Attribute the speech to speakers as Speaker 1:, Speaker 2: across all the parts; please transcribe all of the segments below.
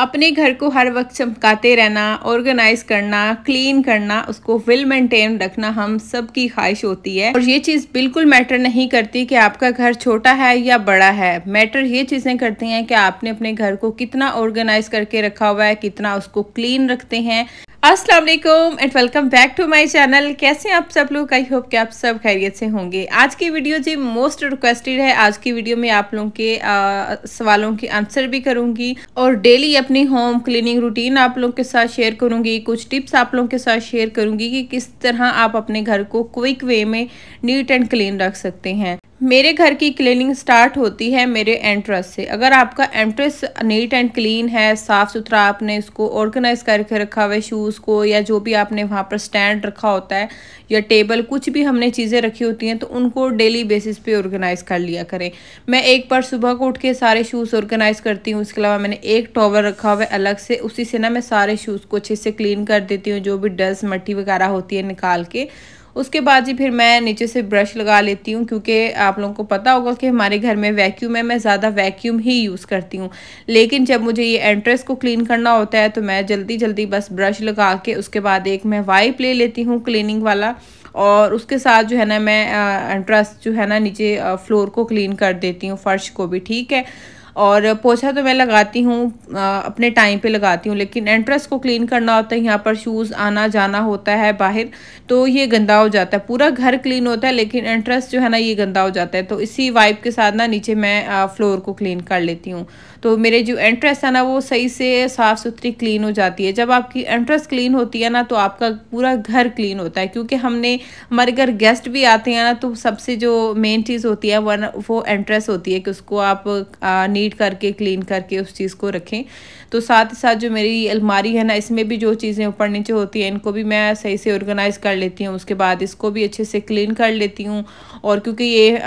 Speaker 1: अपने घर को हर वक्त चमकाते रहना, ऑर्गेनाइज करना, क्लीन करना, उसको वेल मेंटेन रखना हम सब की ख्वाहिश होती है। और ये चीज़ बिल्कुल मैटर नहीं करती कि आपका घर छोटा है या बड़ा है। मैटर ये चीज़ें करती हैं कि आपने अपने घर को कितना ऑर्गेनाइज करके रखा हुआ है, कितना उसको क्लीन रखते हैं। अस्सलाम वालेकुम and welcome back to my channel. कैसे हैं आप सब लोग? आई होप कि आप सब खैरियत से होंगे। आज की वीडियो जी मोस्ट रिक्वेस्टेड है। आज की वीडियो में आप लोगों के सवालों के आंसर भी करूंगी और डेली अपनी होम क्लीनिंग रूटीन आप लोगों के साथ शेयर करूंगी। कुछ टिप्स आप लोगों के साथ शेयर करूंगी कि किस तरह आप अपने घर को क्विक वे में नीट एंड क्लीन रख सकते हैं। मेरे घर की क्लीनिंग स्टार्ट होती है मेरे एंट्रेंस से। अगर आपका एंट्रेंस नीट एंड क्लीन है, साफ़ सुथरा, आपने इसको ऑर्गेनाइज करके रखा हुआ है, शूज़ को या जो भी आपने वहाँ पर स्टैंड रखा होता है या टेबल, कुछ भी हमने चीज़ें रखी होती हैं तो उनको डेली बेसिस पे ऑर्गेनाइज कर लिया करें। मैं एक बार सुबह को उठ के सारे शूज़ ऑर्गेनाइज करती हूँ। इसके अलावा मैंने एक टॉवल रखा हुआ है अलग से, उसी से ना मैं सारे शूज़ को अच्छे से क्लीन कर देती हूँ, जो भी डस्ट मट्टी वगैरह होती है निकाल के। उसके बाद जी फिर मैं नीचे से ब्रश लगा लेती हूँ, क्योंकि आप लोगों को पता होगा कि हमारे घर में वैक्यूम है। मैं ज़्यादा वैक्यूम ही यूज़ करती हूँ, लेकिन जब मुझे ये एंट्रेंस को क्लीन करना होता है तो मैं जल्दी जल्दी बस ब्रश लगा के उसके बाद एक मैं वाइप ले लेती हूँ क्लीनिंग वाला, और उसके साथ जो है ना मैं एंट्रेंस जो है ना नीचे फ्लोर को क्लीन कर देती हूँ, फर्श को भी, ठीक है। और पोछा तो मैं लगाती हूँ अपने टाइम पे लगाती हूँ, लेकिन एंट्रेंस को क्लीन करना होता है, यहाँ पर शूज़ आना जाना होता है बाहर, तो ये गंदा हो जाता है। पूरा घर क्लीन होता है लेकिन एंट्रेंस जो है ना ये गंदा हो जाता है। तो इसी वाइप के साथ ना नीचे मैं फ्लोर को क्लीन कर लेती हूँ, तो मेरे जो एंट्रेंस है ना वो सही से साफ़ सुथरी क्लीन हो जाती है। जब आपकी एंट्रेंस क्लीन होती है ना तो आपका पूरा घर क्लीन होता है, क्योंकि हमारे घर गेस्ट भी आते हैं ना, तो सबसे जो मेन चीज़ होती है वो एंट्रेंस होती है कि उसको आप नीट करके क्लीन करके उस चीज़ को रखें। तो साथ ही साथ जो मेरी अलमारी है ना, इसमें भी जो चीज़ें ऊपर नीचे होती हैं इनको भी मैं सही से ऑर्गेनाइज कर लेती हूँ। उसके बाद इसको भी अच्छे से क्लीन कर लेती हूँ। और क्योंकि ये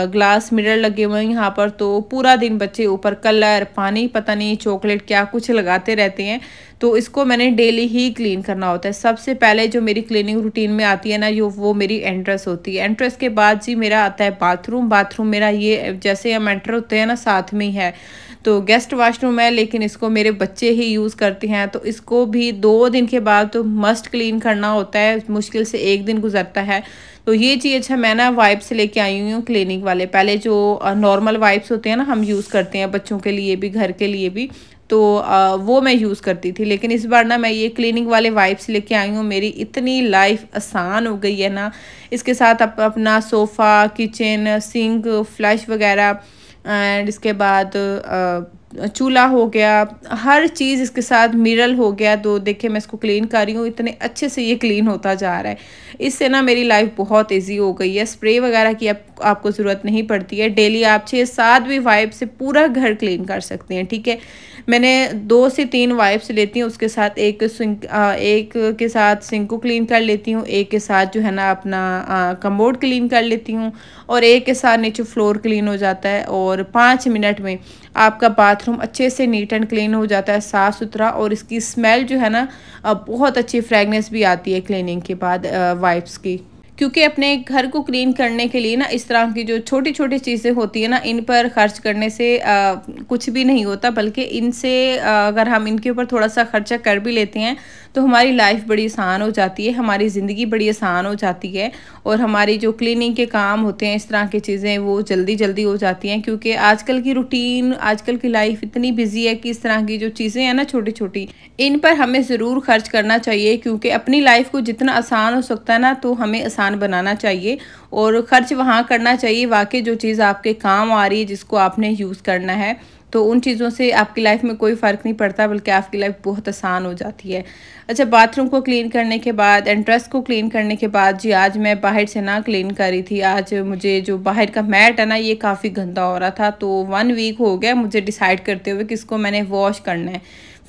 Speaker 1: ग्लास मिरर लगे हुए हैं यहाँ पर, तो पूरा दिन बच्चे ऊपर कलर, पानी, पता नहीं चॉकलेट क्या कुछ लगाते रहते हैं, तो इसको मैंने डेली ही क्लीन करना होता है। सबसे पहले जो मेरी क्लीनिंग रूटीन में आती है ना वो मेरी एंट्रेंस होती है। एंट्रेंस के बाद जी मेरा आता है बाथरूम। बाथरूम मेरा ये जैसे हम एंटर होते हैं ना साथ में ही है, तो गेस्ट वॉशरूम है, लेकिन इसको मेरे बच्चे ही यूज़ करते हैं, तो इसको भी 2 दिन के बाद तो मस्ट क्लीन करना होता है। मुश्किल से 1 दिन गुजरता है। तो ये चीज़ अच्छा मैं ना वाइप्स लेके आई हुई हूँ क्लीनिंग वाले। पहले जो नॉर्मल वाइप्स होते हैं ना हम यूज़ करते हैं बच्चों के लिए भी, घर के लिए भी, तो वो मैं यूज़ करती थी, लेकिन इस बार ना मैं ये क्लीनिंग वाले वाइप्स लेके आई हूँ। मेरी इतनी लाइफ आसान हो गई है ना। इसके साथ अपना सोफ़ा, किचन, सिंक, फ्लश वगैरह, एंड इसके बाद चूल्हा हो गया, हर चीज़ इसके साथ, मिरर हो गया। तो देखिए मैं इसको क्लीन कर रही हूँ, इतने अच्छे से ये क्लीन होता जा रहा है। इससे ना मेरी लाइफ बहुत इजी हो गई है। स्प्रे वगैरह की आपको ज़रूरत नहीं पड़ती है। डेली आप 6-7 भी वाइप से पूरा घर क्लीन कर सकते हैं, ठीक है। मैंने 2 से 3 वाइप्स लेती हूँ, उसके साथ एक के साथ सिंक को क्लीन कर लेती हूँ, एक के साथ जो है ना अपना कमोड क्लीन कर लेती हूँ, और एक के साथ नीचे फ्लोर क्लीन हो जाता है। और 5 मिनट में आपका बाथरूम अच्छे से नीट एंड क्लीन हो जाता है, साफ़ सुथरा। और इसकी स्मेल जो है ना बहुत अच्छी फ्रेगनेंस भी आती है क्लीनिंग के बाद वाइप्स की। क्योंकि अपने घर को क्लीन करने के लिए ना इस तरह की जो छोटी छोटी चीज़ें होती है ना, इन पर खर्च करने से कुछ भी नहीं होता, बल्कि इनसे अगर हम इनके ऊपर थोड़ा सा खर्चा कर भी लेते हैं तो हमारी लाइफ बड़ी आसान हो जाती है, हमारी ज़िंदगी बड़ी आसान हो जाती है, और हमारी जो क्लीनिंग के काम होते हैं, इस तरह की चीज़ें, वो जल्दी जल्दी हो जाती हैं। क्योंकि आजकल की रूटीन, आजकल की लाइफ इतनी बिजी है कि इस तरह की जो चीज़ें हैं ना छोटी छोटी, इन पर हमें ज़रूर खर्च करना चाहिए। क्योंकि अपनी लाइफ को जितना आसान हो सकता है ना, तो हमें आसान बनाना चाहिए और ख़र्च वहाँ करना चाहिए वाकई जो चीज़ आपके काम आ रही है, जिसको आपने यूज़ करना है। तो उन चीज़ों से आपकी लाइफ में कोई फ़र्क नहीं पड़ता, बल्कि आपकी लाइफ बहुत आसान हो जाती है। अच्छा, बाथरूम को क्लीन करने के बाद, एंट्रेंस को क्लीन करने के बाद जी आज मैं बाहर से ना क्लीन कर रही थी। आज मुझे जो बाहर का मैट है ना ये काफ़ी गंदा हो रहा था, तो 1 वीक हो गया मुझे डिसाइड करते हुए कि इसको मैंने वॉश करना है।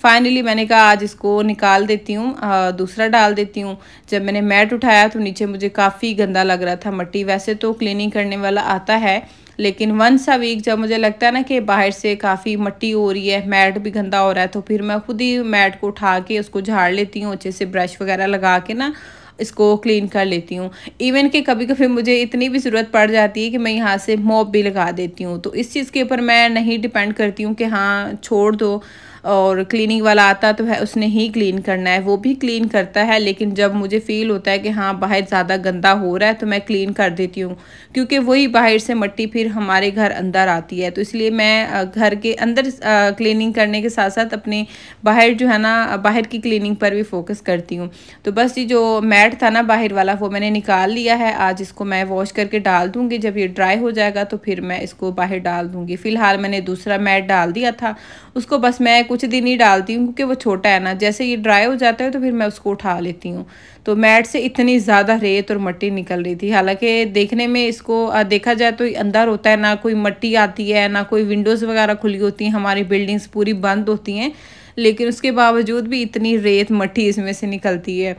Speaker 1: फाइनली मैंने कहा आज इसको निकाल देती हूँ, दूसरा डाल देती हूँ। जब मैंने मैट उठाया तो नीचे मुझे काफ़ी गंदा लग रहा था मट्टी। वैसे तो क्लीनिंग करने वाला आता है, लेकिन 1 वीक जब मुझे लगता है ना कि बाहर से काफ़ी मट्टी हो रही है, मैट भी गंदा हो रहा है, तो फिर मैं खुद ही मैट को उठा के उसको झाड़ लेती हूँ, अच्छे से ब्रश वगैरह लगा के ना इसको क्लीन कर लेती हूँ। इवन कि कभी कभी मुझे इतनी भी ज़रूरत पड़ जाती है कि मैं यहाँ से मॉप भी लगा देती हूँ। तो इस चीज़ के ऊपर मैं नहीं डिपेंड करती हूँ कि हाँ छोड़ दो, और क्लीनिंग वाला आता तो है उसने ही क्लीन करना है, वो भी क्लीन करता है। लेकिन जब मुझे फ़ील होता है कि हाँ बाहर ज़्यादा गंदा हो रहा है तो मैं क्लीन कर देती हूँ, क्योंकि वही बाहर से मिट्टी फिर हमारे घर अंदर आती है। तो इसलिए मैं घर के अंदर क्लीनिंग करने के साथ साथ अपने बाहर जो है ना बाहर की क्लीनिंग पर भी फोकस करती हूँ। तो बस ये जो मैट था ना बाहर वाला वो मैंने निकाल लिया है। आज इसको मैं वॉश करके डाल दूँगी, जब ये ड्राई हो जाएगा तो फिर मैं इसको बाहर डाल दूँगी। फ़िलहाल मैंने दूसरा मैट डाल दिया था, उसको बस मैं कुछ दिन ही डालती हूँ क्योंकि वो छोटा है ना, जैसे ये ड्राई हो जाता है तो फिर मैं उसको उठा लेती हूँ। तो मैट से इतनी ज़्यादा रेत और मिट्टी निकल रही थी, हालांकि देखने में इसको देखा जाए तो अंदर होता है, ना कोई मिट्टी आती है ना कोई विंडोज़ वगैरह खुली होती हैं, हमारी बिल्डिंग्स पूरी बंद होती हैं, लेकिन उसके बावजूद भी इतनी रेत मिट्टी इसमें से निकलती है।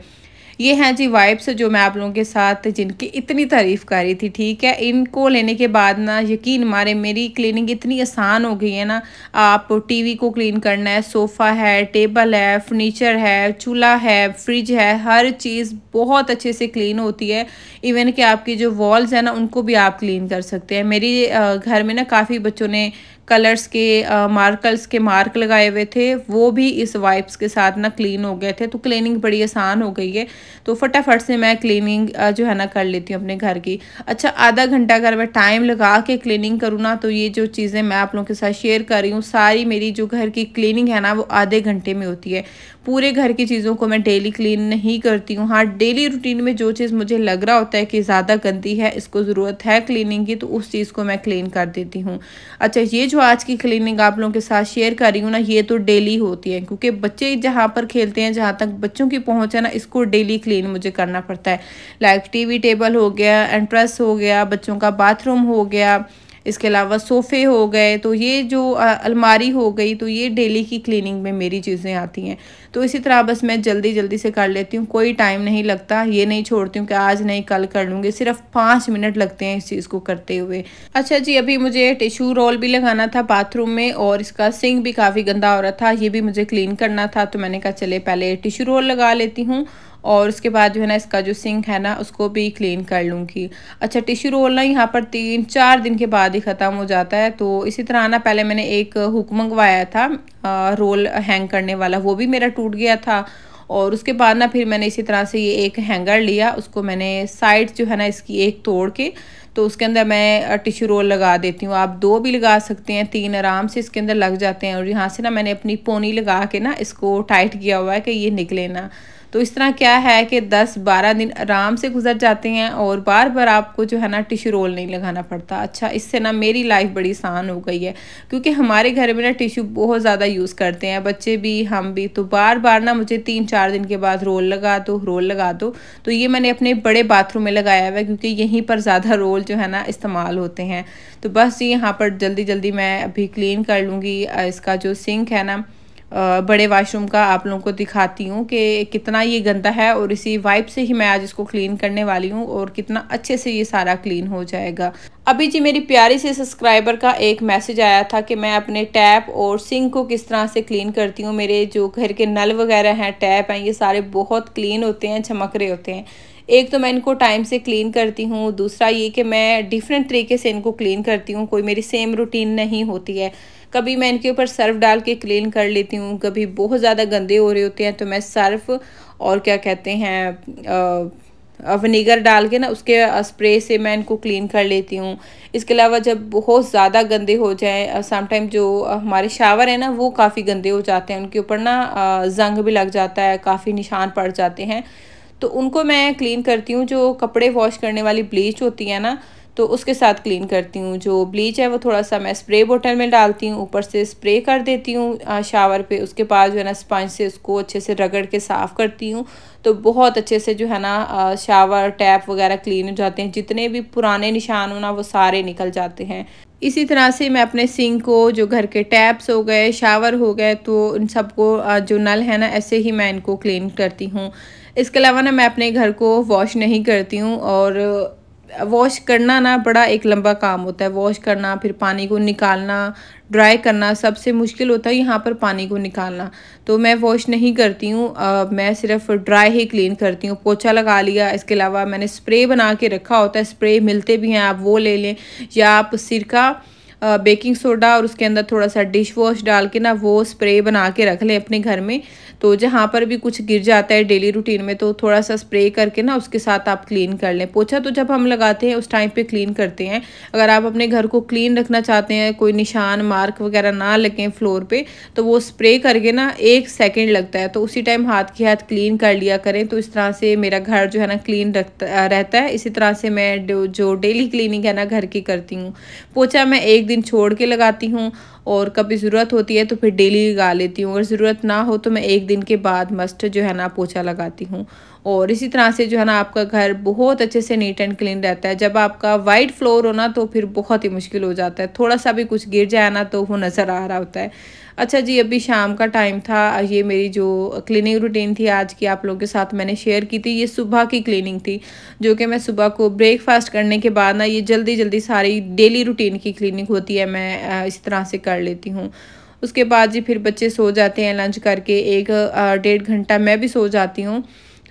Speaker 1: ये हैं जी वाइप्स जो मैं आप लोगों के साथ जिनकी इतनी तारीफ़ कर रही थी, ठीक है। इनको लेने के बाद ना यकीन मारे मेरी क्लीनिंग इतनी आसान हो गई है ना। आप टीवी को क्लीन करना है, सोफ़ा है, टेबल है, फर्नीचर है, चूल्हा है, फ्रिज है, हर चीज़ बहुत अच्छे से क्लीन होती है। इवन कि आपकी जो वॉल्स है ना उनको भी आप क्लीन कर सकते हैं। मेरी घर में ना काफ़ी बच्चों ने कलर्स के मार्कर्स के मार्क लगाए हुए थे, वो भी इस वाइप्स के साथ ना क्लीन हो गए थे। तो क्लीनिंग बड़ी आसान हो गई है, तो फटाफट से मैं क्लीनिंग जो है ना कर लेती हूँ अपने घर की। अच्छा, आधा घंटा अगर मैं टाइम लगा के क्लीनिंग करूँ ना तो ये जो चीज़ें मैं आप लोगों के साथ शेयर कर रही हूँ सारी मेरी जो घर की क्लीनिंग है ना वो आधे घंटे में होती है। पूरे घर की चीज़ों को मैं डेली क्लीन नहीं करती हूँ। हाँ, डेली रूटीन में जो चीज़ मुझे लग रहा होता है कि ज़्यादा गंदी है, इसको ज़रूरत है क्लीनिंग की, तो उस चीज़ को मैं क्लीन कर देती हूँ। अच्छा, ये जो आज की क्लीनिंग आप लोगों के साथ शेयर कर रही हूँ ना ये तो डेली होती है, क्योंकि बच्चे जहाँ पर खेलते हैं, जहाँ तक बच्चों की पहुँच है ना, इसको डेली क्लीन मुझे करना पड़ता है। लाइक टीवी टेबल हो गया, एंट्रेस हो गया, बच्चों का बाथरूम हो गया, इसके अलावा सोफ़े हो गए, तो ये जो अलमारी हो गई, तो ये डेली की क्लीनिंग में मेरी चीज़ें आती हैं। तो इसी तरह बस मैं जल्दी जल्दी से कर लेती हूँ, कोई टाइम नहीं लगता। ये नहीं छोड़ती हूँ कि आज नहीं कल कर लूँगी, सिर्फ 5 मिनट लगते हैं इस चीज़ को करते हुए। अच्छा जी, अभी मुझे टिश्यू रोल भी लगाना था बाथरूम में और इसका सिंक भी काफ़ी गंदा हो रहा था, ये भी मुझे क्लीन करना था। तो मैंने कहा चले पहले टिश्यू रोल लगा लेती हूँ और उसके बाद जो है ना इसका जो सिंक है ना उसको भी क्लीन कर लूँगी। अच्छा, टिश्यू रोल ना यहाँ पर 3-4 दिन के बाद ही ख़त्म हो जाता है। तो इसी तरह ना पहले मैंने एक हुक मंगवाया था रोल हैंग करने वाला, वो भी मेरा टूट गया था। और उसके बाद ना फिर मैंने इसी तरह से ये एक हैंगर लिया, उसको मैंने साइड जो है ना इसकी एक तोड़ के तो उसके अंदर मैं टिश्यू रोल लगा देती हूँ। आप 2 भी लगा सकते हैं, 3 आराम से इसके अंदर लग जाते हैं। और यहाँ से ना मैंने अपनी पोनी लगा के ना इसको टाइट किया हुआ है कि ये निकले ना। तो इस तरह क्या है कि 10-12 दिन आराम से गुजर जाते हैं और बार बार आपको जो है ना टिश्यू रोल नहीं लगाना पड़ता। अच्छा, इससे ना मेरी लाइफ बड़ी आसान हो गई है, क्योंकि हमारे घर में ना टिश्यू बहुत ज़्यादा यूज़ करते हैं, बच्चे भी हम भी। तो बार बार ना मुझे 3-4 दिन के बाद रोल लगा दो। तो ये मैंने अपने बड़े बाथरूम में लगाया हुआ है, क्योंकि यहीं पर ज़्यादा रोल जो है ना इस्तेमाल होते हैं। तो बस यहाँ पर जल्दी जल्दी मैं अभी क्लीन कर लूँगी। इसका जो सिंक है ना बड़े वाशरूम का आप लोगों को दिखाती हूँ कि कितना ये गंदा है, और इसी वाइप से ही मैं आज इसको क्लीन करने वाली हूँ और कितना अच्छे से ये सारा क्लीन हो जाएगा। अभी जी मेरी प्यारी से सब्सक्राइबर का एक मैसेज आया था कि मैं अपने टैप और सिंक को किस तरह से क्लीन करती हूँ। मेरे जो घर के नल वगैरह हैं, टैप हैं, ये सारे बहुत क्लीन होते हैं, चमक रहे होते हैं। एक तो मैं इनको टाइम से क्लीन करती हूँ, दूसरा ये कि मैं डिफरेंट तरीके से इनको क्लीन करती हूँ, कोई मेरी सेम रूटीन नहीं होती है। कभी मैं इनके ऊपर सर्फ डाल के क्लीन कर लेती हूँ, कभी बहुत ज़्यादा गंदे हो रहे होते हैं तो मैं सर्फ और क्या कहते हैं विनेगर डाल के ना उसके स्प्रे से मैं इनको क्लीन कर लेती हूँ। इसके अलावा जब बहुत ज़्यादा गंदे हो जाए, समटाइम जो हमारे शावर है ना वो काफ़ी गंदे हो जाते हैं, उनके ऊपर ना जंग भी लग जाता है, काफ़ी निशान पड़ जाते हैं, तो उनको मैं क्लीन करती हूँ। जो कपड़े वॉश करने वाली ब्लीच होती है ना, तो उसके साथ क्लीन करती हूँ। जो ब्लीच है वो थोड़ा सा मैं स्प्रे बोतल में डालती हूँ, ऊपर से स्प्रे कर देती हूँ शावर पे। उसके बाद जो है ना स्पंज से उसको अच्छे से रगड़ के साफ़ करती हूँ, तो बहुत अच्छे से जो है ना शावर टैप वगैरह क्लीन हो जाते हैं। जितने भी पुराने निशान हो ना वो सारे निकल जाते हैं। इसी तरह से मैं अपने सिंक को, जो घर के टैप्स हो गए, शावर हो गए, तो इन सबको जो नल है ना ऐसे ही मैं इनको क्लीन करती हूँ। इसके अलावा ना मैं अपने घर को वॉश नहीं करती हूँ, और वॉश करना ना बड़ा एक लंबा काम होता है। वॉश करना, फिर पानी को निकालना, ड्राई करना, सबसे मुश्किल होता है यहाँ पर पानी को निकालना। तो मैं वॉश नहीं करती हूँ, मैं सिर्फ ड्राई ही क्लीन करती हूँ। पोछा लगा लिया, इसके अलावा मैंने स्प्रे बना के रखा होता है, स्प्रे मिलते भी हैं, आप वो ले लें, या आप सिरका बेकिंग सोडा और उसके अंदर थोड़ा सा डिश वॉश डाल के ना वो स्प्रे बना के रख लें अपने घर में। तो जहाँ पर भी कुछ गिर जाता है डेली रूटीन में तो थोड़ा सा स्प्रे करके ना उसके साथ आप क्लीन कर लें। पोछा तो जब हम लगाते हैं उस टाइम पे क्लीन करते हैं। अगर आप अपने घर को क्लीन रखना चाहते हैं, कोई निशान मार्क वगैरह ना लगें फ्लोर पे, तो वो स्प्रे करके ना 1 सेकंड लगता है, तो उसी टाइम हाथ के हाथ क्लीन कर लिया करें। तो इस तरह से मेरा घर जो है ना क्लीन रहता है। इसी तरह से मैं जो डेली क्लीनिंग है ना घर की करती हूँ। पोछा मैं 1 दिन छोड़ के लगाती हूँ और कभी ज़रूरत होती है तो फिर डेली लगा लेती हूँ। अगर ज़रूरत ना हो तो मैं 1 दिन के बाद मस्ट जो है ना पोछा लगाती हूँ। और इसी तरह से जो है ना आपका घर बहुत अच्छे से नीट एंड क्लीन रहता है। जब आपका वाइट फ्लोर हो ना तो फिर बहुत ही मुश्किल हो जाता है, थोड़ा सा भी कुछ गिर जाए ना तो वो नज़र आ रहा होता है। अच्छा जी, अभी शाम का टाइम था। ये मेरी जो क्लीनिंग रूटीन थी आज की आप लोगों के साथ मैंने शेयर की थी। ये सुबह की क्लीनिंग थी जो कि मैं सुबह को ब्रेकफास्ट करने के बाद ना ये जल्दी जल्दी सारी डेली रूटीन की क्लीनिंग होती है, मैं इस तरह से कर लेती हूँ। उसके बाद जी फिर बच्चे सो जाते हैं लंच करके, 1 डेढ़ घंटा मैं भी सो जाती हूँ।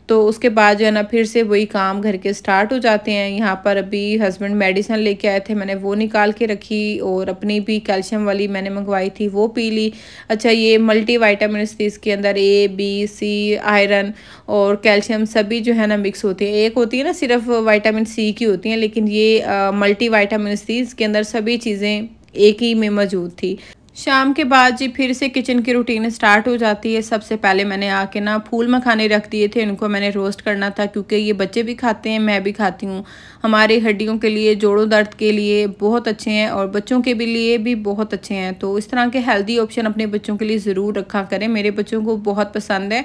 Speaker 1: तो उसके बाद जो है ना फिर से वही काम घर के स्टार्ट हो जाते हैं। यहाँ पर अभी हस्बैंड मेडिसिन लेके आए थे, मैंने वो निकाल के रखी और अपनी भी कैल्शियम वाली मैंने मंगवाई थी वो पी ली। अच्छा, ये मल्टी वाइटामिन्स थी, इसके अंदर ए बी सी, आयरन और कैल्शियम सभी जो है ना मिक्स होती है। एक होती है ना सिर्फ विटामिन सी की होती हैं, लेकिन ये मल्टी वाइटामिन्स थी, इसके अंदर सभी चीज़ें एक ही में मौजूद थी। शाम के बाद जी फिर से किचन की रूटीन स्टार्ट हो जाती है। सबसे पहले मैंने आके ना फूल मखाने रख दिए थे, इनको मैंने रोस्ट करना था क्योंकि ये बच्चे भी खाते हैं, मैं भी खाती हूँ। हमारे हड्डियों के लिए, जोड़ों दर्द के लिए बहुत अच्छे हैं और बच्चों के भी लिए भी बहुत अच्छे हैं। तो इस तरह के हेल्दी ऑप्शन अपने बच्चों के लिए ज़रूर रखा करें। मेरे बच्चों को बहुत पसंद है,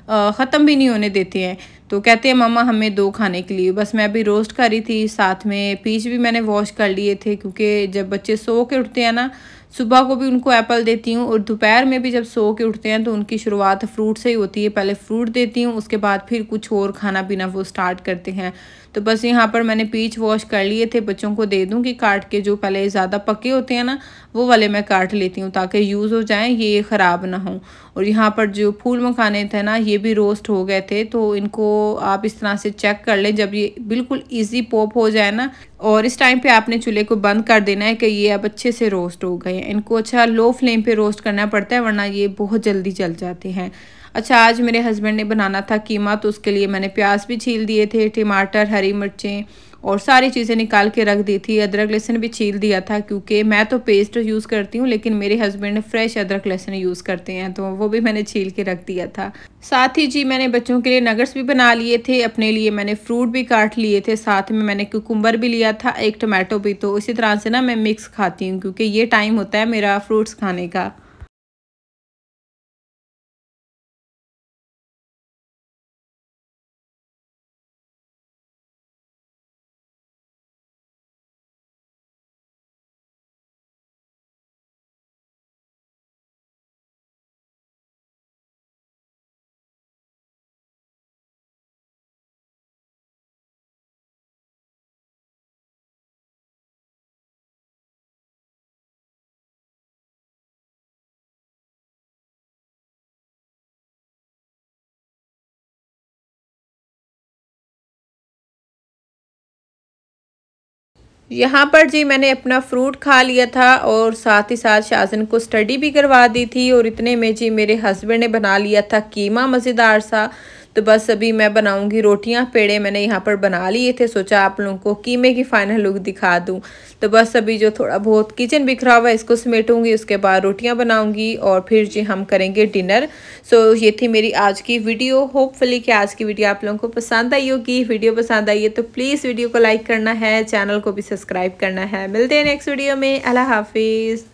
Speaker 1: ख़त्म भी नहीं होने देते हैं। तो कहते हैं मम्मा हमें 2 खाने के लिए। बस मैं अभी रोस्ट करी थी, साथ में पीच भी मैंने वॉश कर लिए थे क्योंकि जब बच्चे सो के उठते हैं ना, सुबह को भी उनको एप्पल देती हूँ और दोपहर में भी जब सो के उठते हैं तो उनकी शुरुआत फ्रूट से ही होती है। पहले फ्रूट देती हूँ, उसके बाद फिर कुछ और खाना पीना वो स्टार्ट करते हैं। तो बस यहाँ पर मैंने पीच वॉश कर लिए थे, बच्चों को दे दूँगी काट के। जो पहले ज़्यादा पके होते हैं ना वो वाले मैं काट लेती हूँ ताकि यूज़ हो जाएँ, ये ख़राब ना हो। और यहाँ पर जो फूल मखाने थे ना ये भी रोस्ट हो गए थे, तो इनको आप इस तरह से चेक कर लें जब ये बिल्कुल ईजी पॉप हो जाए ना, और इस टाइम पे आपने चूल्हे को बंद कर देना है कि ये अब अच्छे से रोस्ट हो गए हैं। इनको अच्छा लो फ्लेम पे रोस्ट करना पड़ता है वरना ये बहुत जल्दी जल जाते हैं। अच्छा, आज मेरे हस्बैंड ने बनाना था कीमा, तो उसके लिए मैंने प्याज भी छील दिए थे, टमाटर, हरी मिर्चें और सारी चीज़ें निकाल के रख दी थी। अदरक लहसुन भी छील दिया था क्योंकि मैं तो पेस्ट यूज़ करती हूँ लेकिन मेरे हस्बैंड फ्रेश अदरक लहसुन यूज़ करते हैं, तो वो भी मैंने छील के रख दिया था। साथ ही जी मैंने बच्चों के लिए नगट्स भी बना लिए थे, अपने लिए मैंने फ्रूट भी काट लिए थे, साथ में मैंने कुकुम्बर भी लिया था, 1 टमाटो भी। तो इसी तरह से ना मैं मिक्स खाती हूँ क्योंकि ये टाइम होता है मेरा फ्रूट्स खाने का। यहाँ पर जी मैंने अपना फ्रूट खा लिया था और साथ ही साथ शाज़न को स्टडी भी करवा दी थी और इतने में जी मेरे हस्बैंड ने बना लिया था कीमा मज़ेदार सा। तो बस अभी मैं बनाऊंगी रोटियां। पेड़े मैंने यहाँ पर बना लिए थे, सोचा आप लोगों को कीमे की फाइनल लुक दिखा दूँ। तो बस अभी जो थोड़ा बहुत किचन बिखरा हुआ है इसको समेटूंगी, उसके बाद रोटियां बनाऊंगी और फिर जी हम करेंगे डिनर। सो ये थी मेरी आज की वीडियो। होपफुली कि आज की वीडियो आप लोगों को पसंद आई होगी। वीडियो पसंद आई है तो प्लीज़ वीडियो को लाइक करना है, चैनल को भी सब्सक्राइब करना है। मिलते हैं नेक्स्ट वीडियो में। अल्लाह हाफिज़।